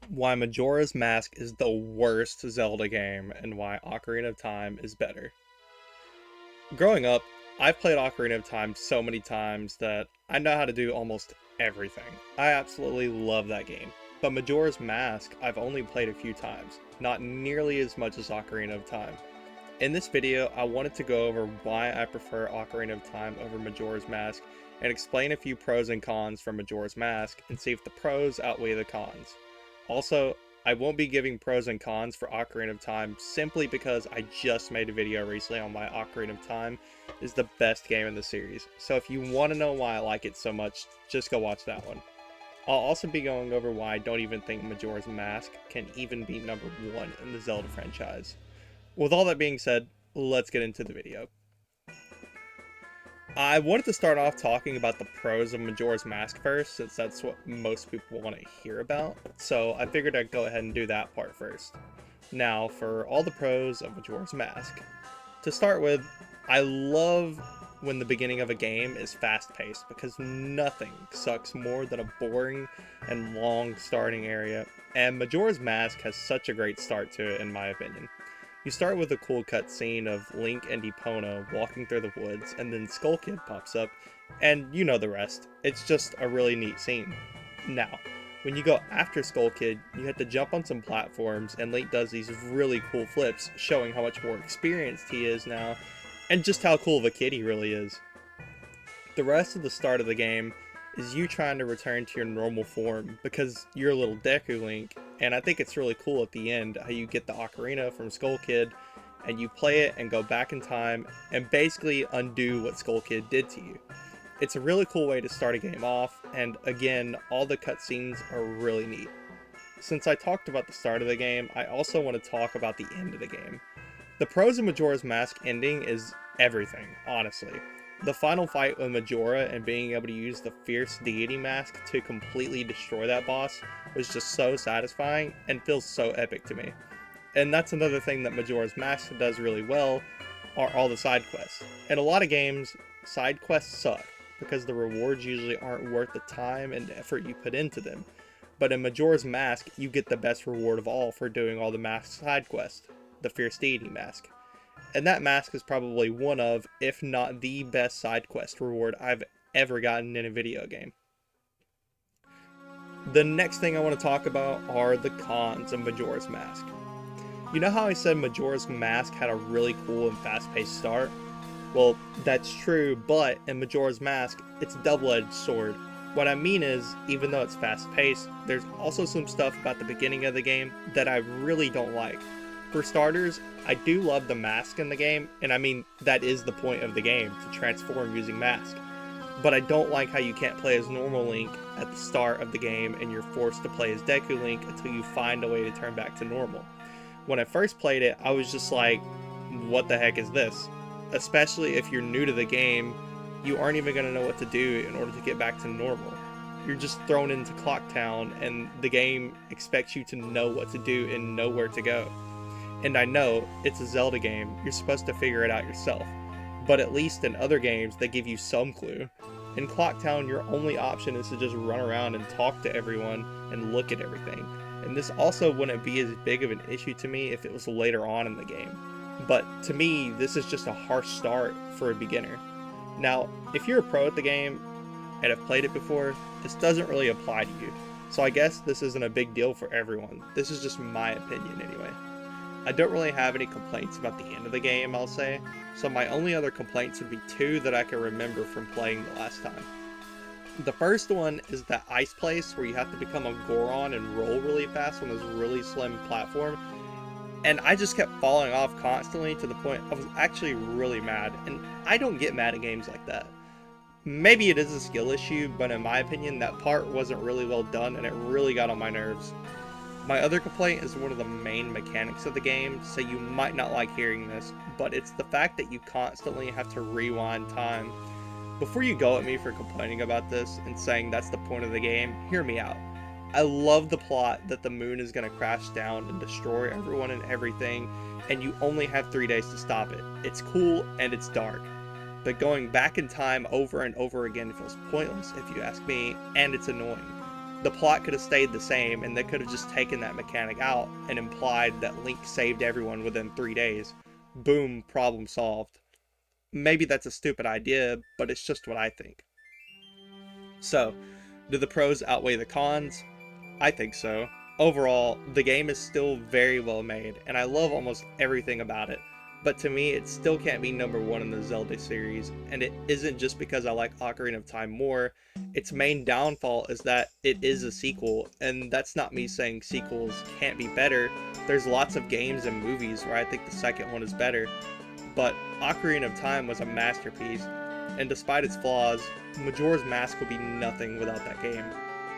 why Majora's Mask is the worst Zelda game and why Ocarina of Time is better. Growing up, I've played Ocarina of Time so many times that I know how to do almost everything. I absolutely love that game. But Majora's Mask, I've only played a few times, not nearly as much as Ocarina of Time. In this video, I wanted to go over why I prefer Ocarina of Time over Majora's Mask and explain a few pros and cons for Majora's Mask and see if the pros outweigh the cons. Also, I won't be giving pros and cons for Ocarina of Time simply because I just made a video recently on why Ocarina of Time is the best game in the series. So if you want to know why I like it so much, just go watch that one. I'll also be going over why I don't even think Majora's Mask can even be number one in the Zelda franchise. With all that being said, let's get into the video. I wanted to start off talking about the pros of Majora's Mask first, since that's what most people want to hear about, so I figured I'd go ahead and do that part first. Now, for all the pros of Majora's Mask. To start with, I love when the beginning of a game is fast-paced, because nothing sucks more than a boring and long starting area, and Majora's Mask has such a great start to it in my opinion. You start with a cool cutscene of Link and Epona walking through the woods, and then Skull Kid pops up, and you know the rest. It's just a really neat scene. Now, when you go after Skull Kid, you have to jump on some platforms, and Link does these really cool flips, showing how much more experienced he is now, and just how cool of a kid he really is. The rest of the start of the game is you trying to return to your normal form because you're a little Deku Link, and I think it's really cool at the end how you get the Ocarina from Skull Kid and you play it and go back in time and basically undo what Skull Kid did to you. It's a really cool way to start a game off, and again, all the cutscenes are really neat. Since I talked about the start of the game, I also want to talk about the end of the game. The pros of Majora's Mask ending is everything, honestly. The final fight with Majora and being able to use the Fierce Deity Mask to completely destroy that boss was just so satisfying and feels so epic to me. And that's another thing that Majora's Mask does really well, are all the side quests. In a lot of games, side quests suck because the rewards usually aren't worth the time and effort you put into them. But in Majora's Mask, you get the best reward of all for doing all the mask side quests, the Fierce Deity Mask. And that mask is probably one of, if not the best side quest reward I've ever gotten in a video game. The next thing I want to talk about are the cons of Majora's Mask. You know how I said Majora's Mask had a really cool and fast-paced start? Well, that's true, but in Majora's Mask, it's a double-edged sword. What I mean is, even though it's fast-paced, there's also some stuff about the beginning of the game that I really don't like. For starters, I do love the mask in the game, and I mean, that is the point of the game, to transform using mask. But I don't like how you can't play as normal Link at the start of the game and you're forced to play as Deku Link until you find a way to turn back to normal. When I first played it, I was just like, what the heck is this? Especially if you're new to the game, you aren't even going to know what to do in order to get back to normal. You're just thrown into Clock Town and the game expects you to know what to do and know where to go. And I know, it's a Zelda game, you're supposed to figure it out yourself. But at least in other games, they give you some clue. In Clock Town, your only option is to just run around and talk to everyone and look at everything. And this also wouldn't be as big of an issue to me if it was later on in the game. But to me, this is just a harsh start for a beginner. Now, if you're a pro at the game and have played it before, this doesn't really apply to you. So I guess this isn't a big deal for everyone. This is just my opinion anyway. I don't really have any complaints about the end of the game, I'll say, so my only other complaints would be two that I can remember from playing the last time. The first one is that ice place where you have to become a Goron and roll really fast on this really slim platform, and I just kept falling off constantly to the point I was actually really mad, and I don't get mad at games like that. Maybe it is a skill issue, but in my opinion that part wasn't really well done and it really got on my nerves. My other complaint is one of the main mechanics of the game, so you might not like hearing this, but it's the fact that you constantly have to rewind time. Before you go at me for complaining about this and saying that's the point of the game, hear me out. I love the plot that the moon is going to crash down and destroy everyone and everything, and you only have 3 days to stop it. It's cool and it's dark. But going back in time over and over again feels pointless if you ask me, and it's annoying. The plot could have stayed the same, and they could have just taken that mechanic out and implied that Link saved everyone within 3 days. Boom, problem solved. Maybe that's a stupid idea, but it's just what I think. So, do the pros outweigh the cons? I think so. Overall, the game is still very well made, and I love almost everything about it. But to me, it still can't be number one in the Zelda series, and it isn't just because I like Ocarina of Time more. Its main downfall is that it is a sequel, and that's not me saying sequels can't be better. There's lots of games and movies where I think the second one is better, but Ocarina of Time was a masterpiece, and despite its flaws, Majora's Mask would be nothing without that game.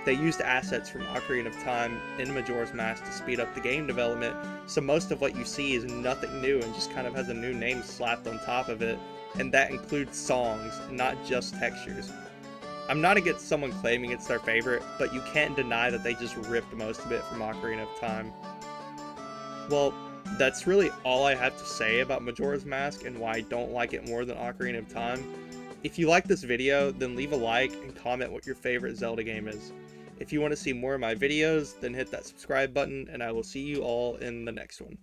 They used assets from Ocarina of Time in Majora's Mask to speed up the game development, so most of what you see is nothing new and just kind of has a new name slapped on top of it, and that includes songs, not just textures. I'm not against someone claiming it's their favorite, but you can't deny that they just ripped most of it from Ocarina of Time. Well, that's really all I have to say about Majora's Mask and why I don't like it more than Ocarina of Time. If you like this video, then leave a like and comment what your favorite Zelda game is. If you want to see more of my videos, then hit that subscribe button, and I will see you all in the next one.